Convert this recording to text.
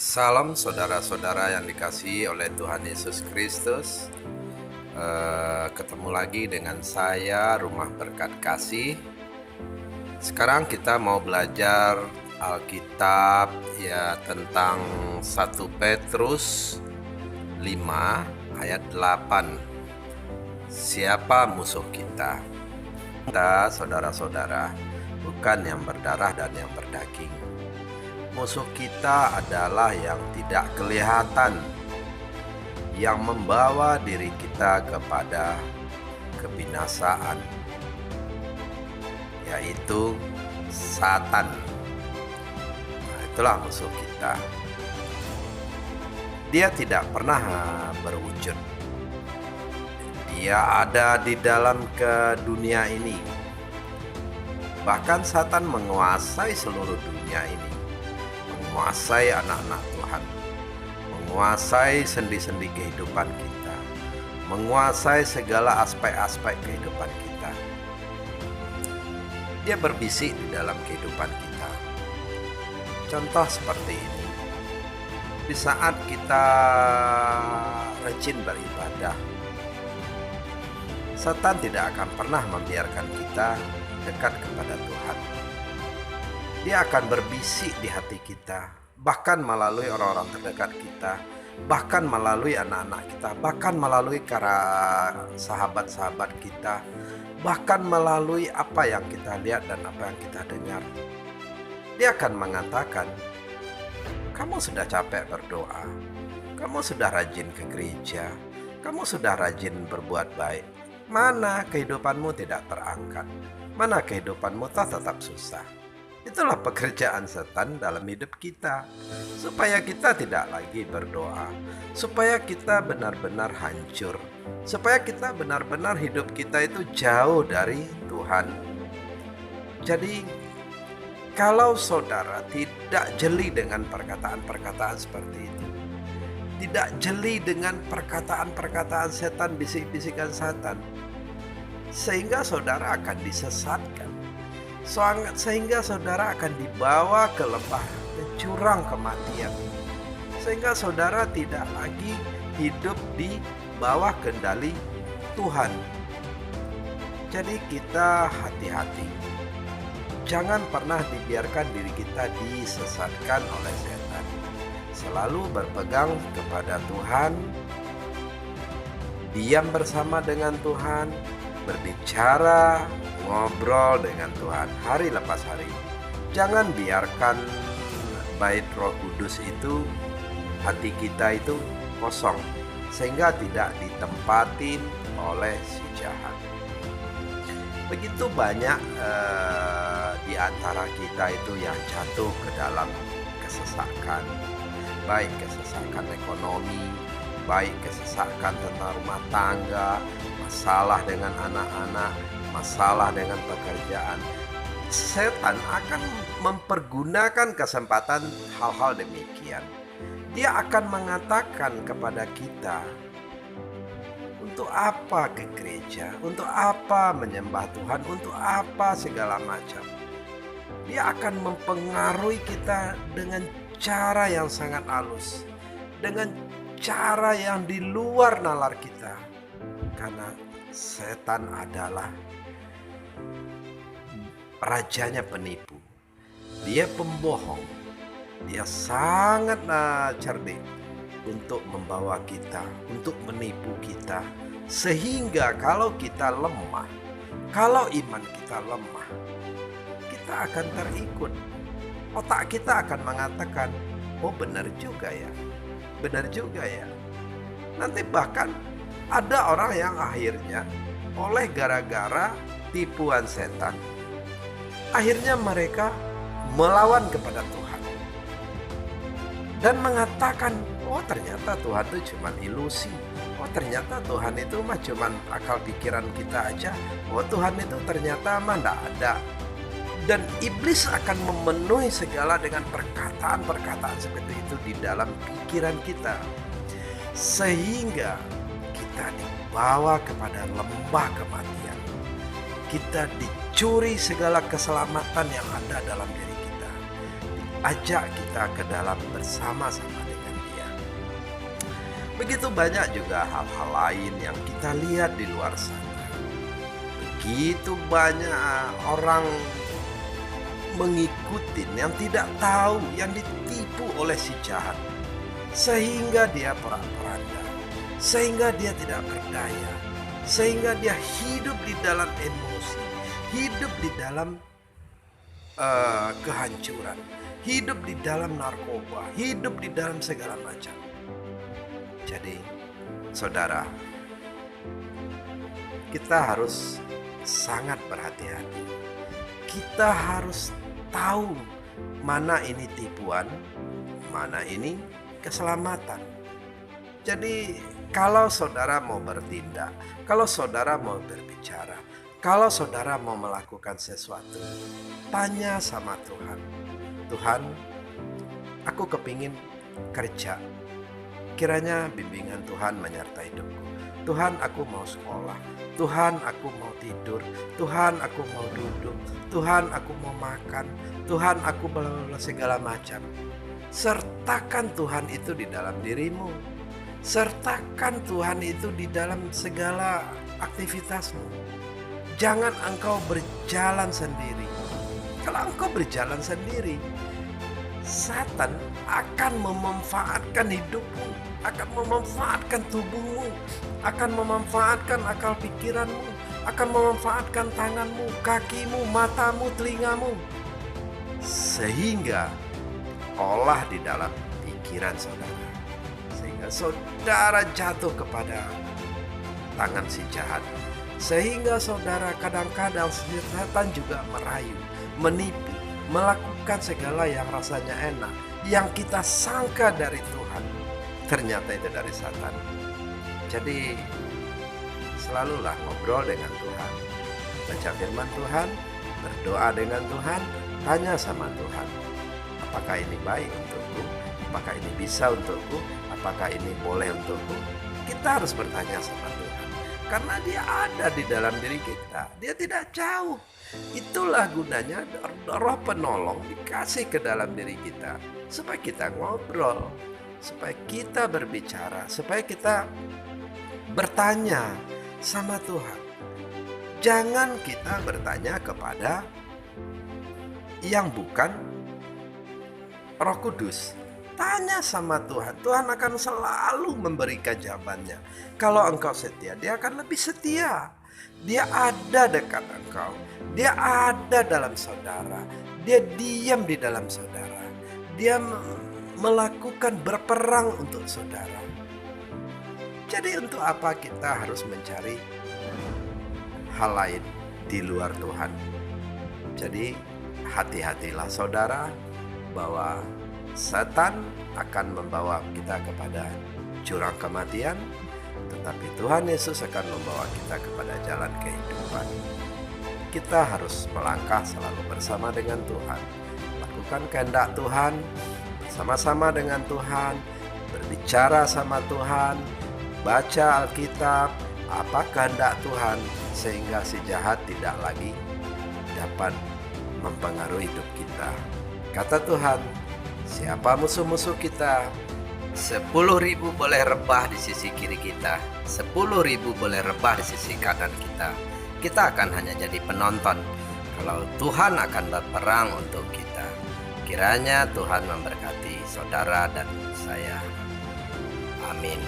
Salam saudara-saudara yang dikasihi oleh Tuhan Yesus Kristus. Ketemu lagi dengan saya, Rumah Berkat Kasih. Sekarang kita mau belajar Alkitab ya tentang 1 Petrus 5 ayat 8. Siapa musuh kita? Kita, saudara-saudara, bukan yang berdarah dan yang berdaging. Musuh kita adalah yang tidak kelihatan, yang membawa diri kita kepada kebinasaan, yaitu Satan. Nah, itulah musuh kita. Dia tidak pernah berwujud. Dia ada di dalam dunia ini. Bahkan Satan menguasai seluruh dunia ini. Menguasai anak-anak Tuhan, menguasai sendi-sendi kehidupan kita, menguasai segala aspek-aspek kehidupan kita. Dia berbisik di dalam kehidupan kita. Contoh seperti ini. Di saat kita rajin beribadah, Satan tidak akan pernah membiarkan kita dekat kepada Tuhan. Dia akan berbisik di hati kita, bahkan melalui orang-orang terdekat kita, bahkan melalui anak-anak kita, bahkan melalui sahabat-sahabat kita, bahkan melalui apa yang kita lihat dan apa yang kita dengar. Dia akan mengatakan, kamu sudah capek berdoa, kamu sudah rajin ke gereja, kamu sudah rajin berbuat baik. Mana kehidupanmu tidak terangkat? Mana kehidupanmu tetap susah? Itulah pekerjaan setan dalam hidup kita, supaya kita tidak lagi berdoa, supaya kita benar-benar hancur, supaya kita benar-benar hidup kita itu jauh dari Tuhan. Jadi, kalau saudara tidak jeli dengan perkataan-perkataan seperti itu, tidak jeli dengan perkataan-perkataan setan, bisik-bisikan setan, sehingga saudara akan disesatkan. Sehingga saudara akan dibawa ke lembah, ke jurang kematian. Sehingga saudara tidak lagi hidup di bawah kendali Tuhan. Jadi kita hati-hati. Jangan pernah dibiarkan diri kita disesatkan oleh setan. Selalu berpegang kepada Tuhan, diam bersama dengan Tuhan, berbicara, ngobrol dengan Tuhan hari lepas hari. Jangan biarkan bait Roh Kudus itu, hati kita itu kosong, sehingga tidak ditempatin oleh si jahat. Begitu banyak di antara kita itu yang jatuh ke dalam kesesakan, baik kesesakan ekonomi, baik kesesakan tentang rumah tangga, masalah dengan anak-anak, masalah dengan pekerjaan. Setan akan mempergunakan kesempatan hal-hal demikian. Dia akan mengatakan kepada kita, untuk apa ke gereja, untuk apa menyembah Tuhan, untuk apa segala macam. Dia akan mempengaruhi kita dengan cara yang sangat halus, dengan cara yang di luar nalar kita. Karena setan adalah rajanya penipu. Dia pembohong. Dia sangat cerdik untuk membawa kita, untuk menipu kita. Sehingga kalau kita lemah, kalau iman kita lemah, kita akan terikut. Otak kita akan mengatakan, oh benar juga ya, benar juga ya. Nanti bahkan ada orang yang akhirnya oleh gara-gara tipuan setan, akhirnya mereka melawan kepada Tuhan dan mengatakan, oh ternyata Tuhan itu cuma ilusi, oh ternyata Tuhan itu mah cuma akal pikiran kita aja, oh Tuhan itu ternyata mah enggak ada. Dan iblis akan memenuhi segala dengan perkataan-perkataan seperti itu di dalam pikiran kita, sehingga kita dibawa kepada lembah kematian. Kita dicuri segala keselamatan yang ada dalam diri kita. ajak kita ke dalam bersama-sama dengan Dia. Begitu banyak juga hal-hal lain yang kita lihat di luar sana. Begitu banyak orang mengikuti yang tidak tahu, yang ditipu oleh si jahat, sehingga dia porak-poranda, sehingga dia tidak berdaya, sehingga dia hidup di dalam emosi, hidup di dalam kehancuran, hidup di dalam narkoba, hidup di dalam segala macam. Jadi, saudara, kita harus sangat berhati-hati. Kita harus tahu mana ini tipuan, mana ini keselamatan. Jadi, kalau saudara mau bertindak, kalau saudara mau berbicara, kalau saudara mau melakukan sesuatu, tanya sama Tuhan. Tuhan, aku kepingin kerja. Kiranya bimbingan Tuhan menyertai hidupku. Tuhan, aku mau sekolah. Tuhan, aku mau tidur. Tuhan, aku mau duduk. Tuhan, aku mau makan. Tuhan, aku mau segala macam. Sertakan Tuhan itu di dalam dirimu. Sertakan Tuhan itu di dalam segala aktivitasmu. Jangan engkau berjalan sendiri. Kalau engkau berjalan sendiri, Satan akan memanfaatkan hidupmu, akan memanfaatkan tubuhmu, akan memanfaatkan akal pikiranmu, akan memanfaatkan tanganmu, kakimu, matamu, telingamu, sehingga olah di dalam pikiran saudara, sehingga saudara jatuh kepada tangan si jahat, sehingga saudara kadang-kadang setan juga merayu, menipu, melakukan segala yang rasanya enak, yang kita sangka dari Tuhan, ternyata itu dari Satan. Jadi selalulah ngobrol dengan Tuhan, baca firman Tuhan, berdoa dengan Tuhan, tanya sama Tuhan, apakah ini baik untukku, apakah ini bisa untukku, apakah ini boleh untukku. Kita harus bertanya sama Tuhan, karena Dia ada di dalam diri kita, Dia tidak jauh. Itulah gunanya Roh Penolong dikasih ke dalam diri kita, supaya kita ngobrol, supaya kita berbicara, supaya kita bertanya sama Tuhan. Jangan kita bertanya kepada yang bukan Roh Kudus. Tanya sama Tuhan, Tuhan akan selalu memberikan jawabannya. Kalau engkau setia, Dia akan lebih setia. Dia ada dekat engkau, Dia ada dalam saudara, Dia diam di dalam saudara, Dia melakukan berperang untuk saudara. Jadi untuk apa kita harus mencari hal lain di luar Tuhan? Jadi hati-hatilah saudara, bahwa setan akan membawa kita kepada jurang kematian, tetapi Tuhan Yesus akan membawa kita kepada jalan kehidupan. Kita harus melangkah selalu bersama dengan Tuhan, lakukan kehendak Tuhan, bersama-sama dengan Tuhan, berbicara sama Tuhan, baca Alkitab, apa kehendak Tuhan, sehingga si jahat tidak lagi dapat mempengaruhi hidup kita. Kata Tuhan, siapa musuh-musuh kita? 10.000 boleh rebah di sisi kiri kita, 10.000 boleh rebah di sisi kanan kita. Kita akan hanya jadi penonton, kalau Tuhan akan berperang untuk kita. Kiranya Tuhan memberkati saudara dan saya. Amin.